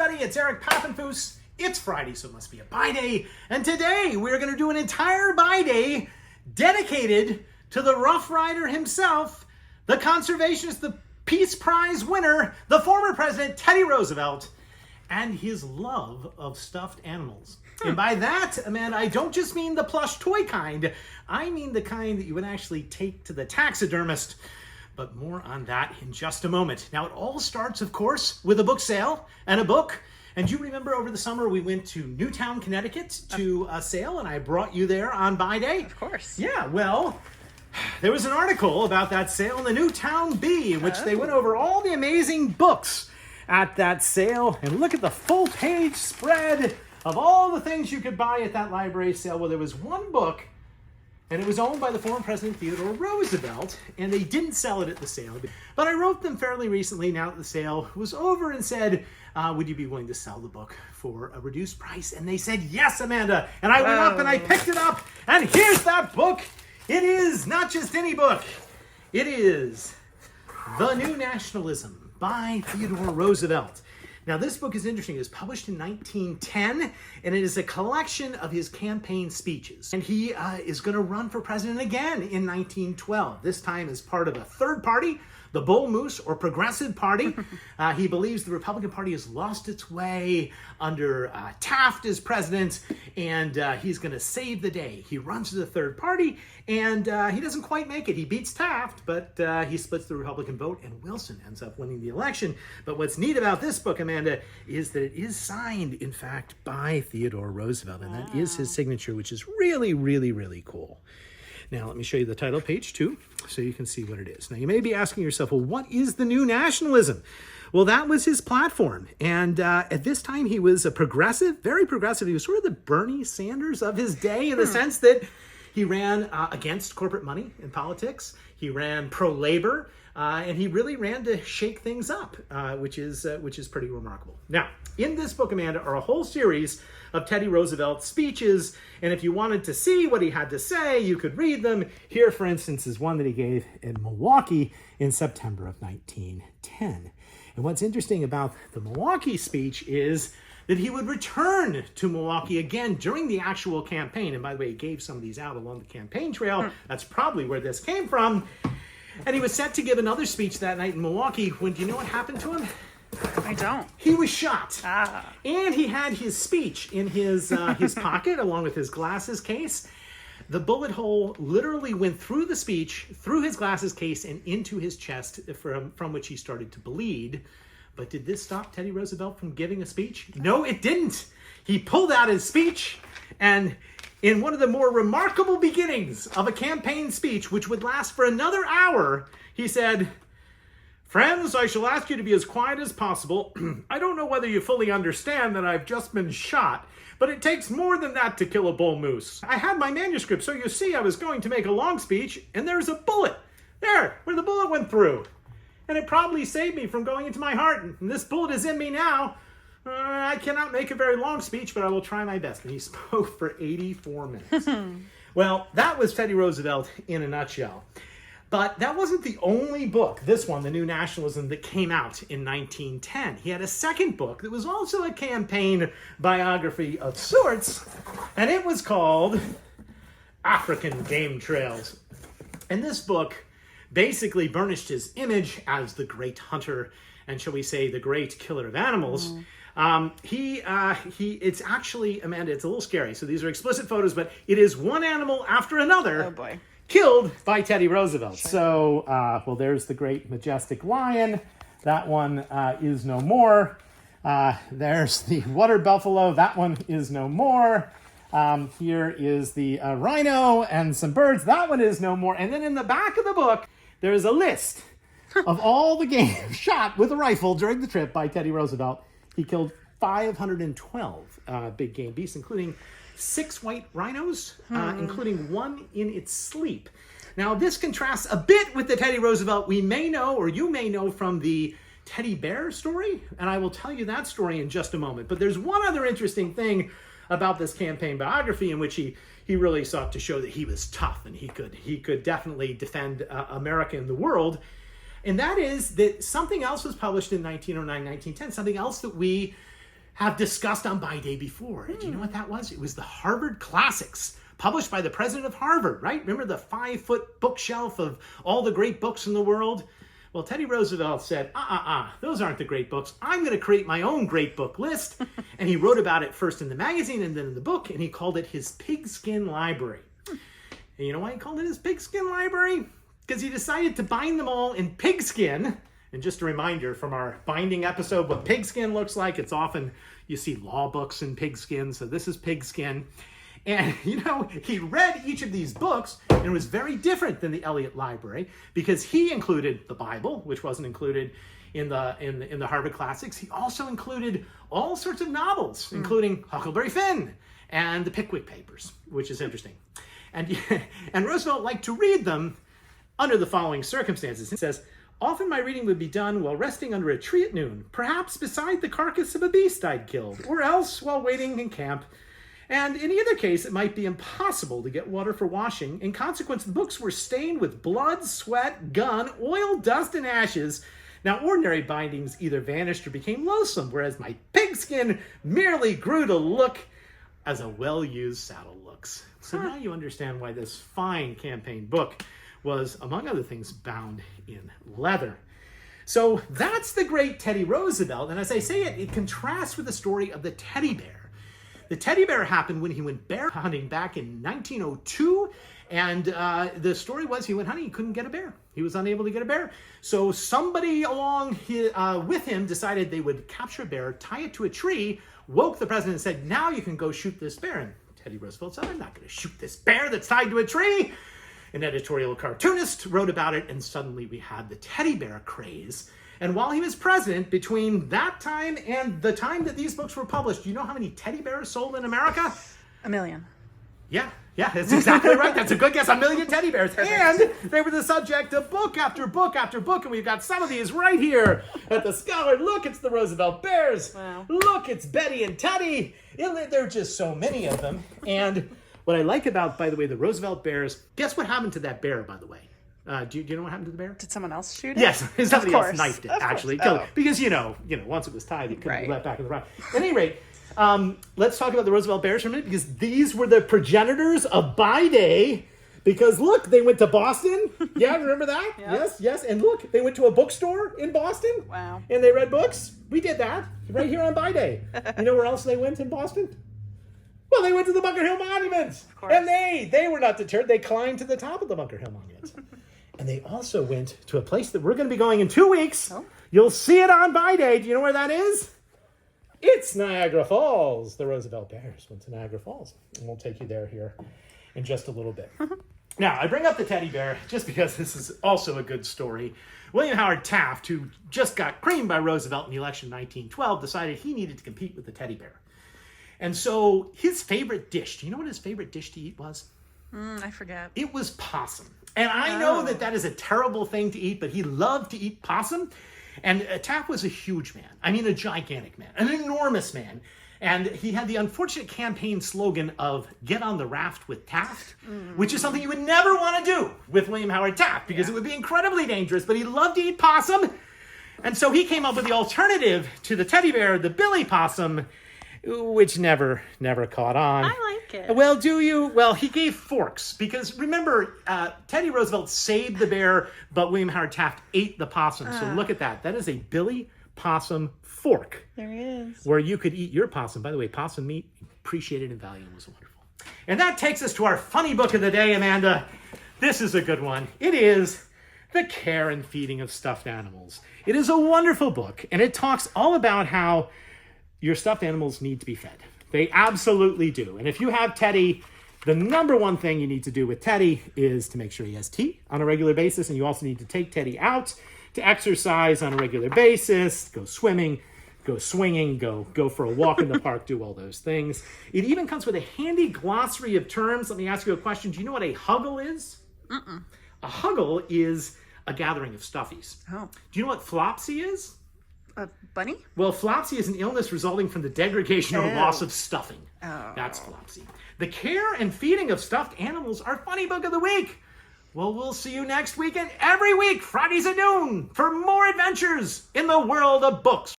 everybody, it's Eric Pappenfuss. It's Friday, so it must be a buy day. And today we're going to do an entire buy day dedicated to the Rough Rider himself, the conservationist, the Peace Prize winner, the former President Teddy Roosevelt, and his love of stuffed animals. And by that, Amanda, I don't just mean the plush toy kind. I mean the kind that you would actually take to the taxidermist. But more on that in just a moment. Now, it all starts, of course, with a book sale and a book. And you remember over the summer we went to Newtown, Connecticut to a sale, and I brought you there on buy day? Of course. Yeah, well, there was an article about that sale in the Newtown Bee in which they went over all the amazing books at that sale. And look at the full page spread of all the things you could buy at that library sale. Well, there was one book, and it was owned by the former President Theodore Roosevelt, and they didn't sell it at the sale. But I wrote them fairly recently, now that the sale was over, and said, would you be willing to sell the book for a reduced price? And they said, yes, Amanda. And I went up and I picked it up, and here's that book. It is not just any book. It is The New Nationalism by Theodore Roosevelt. Now, this book is interesting. It was published in 1910, and it is a collection of his campaign speeches. And he is going to run for president again in 1912, this time as part of a third party, the Bull Moose or Progressive Party. He believes the Republican Party has lost its way under Taft as president, and he's going to save the day. He runs to the third party, and he doesn't quite make it. He beats Taft, but he splits the Republican vote, and Wilson ends up winning the election. But what's neat about this book, Amanda, is that it is signed, in fact, by Theodore Roosevelt, and that is his signature, which is really, really, really cool. Now, let me show you the title page, too, so you can see what it is. Now, you may be asking yourself, well, what is the new nationalism? Well, that was his platform. And at this time, he was a progressive, very progressive. He was sort of the Bernie Sanders of his day in the sense that he ran against corporate money in politics. He ran pro-labor, and he really ran to shake things up, which is pretty remarkable. Now, in this book, Amanda, are a whole series of Teddy Roosevelt's speeches, and if you wanted to see what he had to say, you could read them. Here, for instance, is one that he gave in Milwaukee in September of 1910. And what's interesting about the Milwaukee speech is that he would return to Milwaukee again during the actual campaign. And by the way, he gave some of these out along the campaign trail. That's probably where this came from. And he was set to give another speech that night in Milwaukee when, do you know what happened to him? I don't. He was shot. And he had his speech in his pocket along with his glasses case. The bullet hole literally went through the speech, through his glasses case, and into his chest, from which he started to bleed. But did this stop Teddy Roosevelt from giving a speech? No, it didn't. He pulled out his speech, and in one of the more remarkable beginnings of a campaign speech, which would last for another hour, he said, "Friends, I shall ask you to be as quiet as possible. I don't know whether you fully understand that I've just been shot, but it takes more than that to kill a bull moose. I had my manuscript, so you see I was going to make a long speech, and there's a bullet. There, where the bullet went through. And it probably saved me from going into my heart, and this bullet is in me now. I cannot make a very long speech, but I will try my best." And he spoke for 84 minutes. Well, that was Teddy Roosevelt in a nutshell. But that wasn't the only book, this one, The New Nationalism, that came out in 1910. He had a second book that was also a campaign biography of sorts, and it was called African Game Trails. And this book basically burnished his image as the great hunter and, shall we say, the great killer of animals. It's actually, Amanda, it's a little scary. So these are explicit photos, but it is one animal after another. Oh boy. Killed by Teddy Roosevelt. Sure. So, well, there's the great majestic lion. That one is no more. There's the water buffalo. That one is no more. Here is the rhino and some birds. That one is no more. And then in the back of the book, there's a list of all the game shot with a rifle during the trip by Teddy Roosevelt. He killed 512 big game beasts, including 6 white rhinos, including one in its sleep. Now, this contrasts a bit with the Teddy Roosevelt we may know, or you may know, from the teddy bear story, and I will tell you that story in just a moment. But there's one other interesting thing about this campaign biography in which he really sought to show that he was tough and he could definitely defend America in the world. And that is that something else was published in 1909, 1910, something else that we have discussed on Buy Day before. And do you know what that was? It was the Harvard Classics, published by the president of Harvard, right? Remember the 5-foot bookshelf of all the great books in the world? Well, Teddy Roosevelt said, those aren't the great books. I'm going to create my own great book list. And he wrote about it first in the magazine and then in the book, and he called it his pigskin library. And you know why he called it his pigskin library? Because he decided to bind them all in pigskin. And just a reminder from our binding episode, what pigskin looks like, it's often, you see law books in pigskin, so this is pigskin. And, you know, he read each of these books, and it was very different than the Eliot Library, because he included the Bible, which wasn't included in the Harvard Classics. He also included all sorts of novels, including Huckleberry Finn and the Pickwick Papers, which is interesting. And Roosevelt liked to read them under the following circumstances. He says, often my reading would be done while resting under a tree at noon, perhaps beside the carcass of a beast I'd killed, or else while waiting in camp. And in either case, it might be impossible to get water for washing. In consequence, the books were stained with blood, sweat, gun, oil, dust, and ashes. Now, ordinary bindings either vanished or became loathsome, whereas my pigskin merely grew to look as a well-used saddle looks. So now you understand why this fine campaign book was, among other things, bound in leather. So that's the great Teddy Roosevelt. And as I say it contrasts with the story of the teddy bear. The teddy bear happened when he went bear hunting back in 1902. And the story was he went hunting, he couldn't get a bear. He was unable to get a bear. So somebody along with him decided they would capture a bear, tie it to a tree, woke the president and said, now you can go shoot this bear. And Teddy Roosevelt said, I'm not going to shoot this bear that's tied to a tree. An editorial cartoonist wrote about it, and suddenly we had the teddy bear craze. And while he was president, between that time and the time that these books were published, do you know how many teddy bears sold in America? 1 million. Yeah, that's exactly right. That's a good guess. 1 million teddy bears. And they were the subject of book after book after book. And we've got some of these right here at the Scholar. Look, it's the Roosevelt Bears. Wow. Look, it's Betty and Teddy. There are just so many of them. And what I like about, by the way, the Roosevelt Bears, guess what happened to that bear, by the way? Do you know what happened to the bear? Did someone else shoot it? Yes, somebody else knifed it, actually. Oh. Because, you know, once it was tied, it couldn't be Right. let back in the round. At any rate, let's talk about the Roosevelt Bears for a minute, because these were the progenitors of Buy Day. Because, look, they went to Boston. Yeah, remember that? Yep. Yes. And look, they went to a bookstore in Boston. Wow. And they read books. We did that right here on Buy Day. You know where else they went in Boston? Well, they went to the Bunker Hill Monuments. Of course. And they were not deterred. They climbed to the top of the Bunker Hill Monuments. And they also went to a place that we're going to be going in 2 weeks. Oh. You'll see it on Buy Day. Do you know where that is? It's Niagara Falls. The Roosevelt Bears went to Niagara Falls. And we'll take you there here in just a little bit. Now, I bring up the teddy bear just because this is also a good story. William Howard Taft, who just got creamed by Roosevelt in the election in 1912, decided he needed to compete with the teddy bear. And so his favorite dish, do you know what his favorite dish to eat was? I forget. It was possum. And I know that is a terrible thing to eat, but he loved to eat possum. And Taft was a huge man. I mean, a gigantic man, an enormous man. And he had the unfortunate campaign slogan of "Get on the raft with Taft," which is something you would never want to do with William Howard Taft, because it would be incredibly dangerous. But he loved to eat possum. And so he came up with the alternative to the teddy bear, the Billy possum, which never caught on. I like it. Well, do you? Well, he gave forks, because remember, Teddy Roosevelt saved the bear, but William Howard Taft ate the possum. So look at that. That is a Billy possum fork. There he is. Where you could eat your possum. By the way, possum meat, appreciated in value, was wonderful. And that takes us to our funny book of the day, Amanda. This is a good one. It is The Care and Feeding of Stuffed Animals. It is a wonderful book, and it talks all about how your stuffed animals need to be fed. They absolutely do. And if you have Teddy, the number one thing you need to do with Teddy is to make sure he has tea on a regular basis. And you also need to take Teddy out to exercise on a regular basis, go swimming, go swinging, go for a walk in the park, do all those things. It even comes with a handy glossary of terms. Let me ask you a question. Do you know what a huggle is? A huggle is a gathering of stuffies. Oh. Do you know what flopsy is? A bunny? Well, flopsy is an illness resulting from the degradation or loss of stuffing. Oh. That's flopsy. The Care and Feeding of Stuffed Animals, our funny book of the week. Well, we'll see you next week and every week, Fridays at noon, for more adventures in the world of books.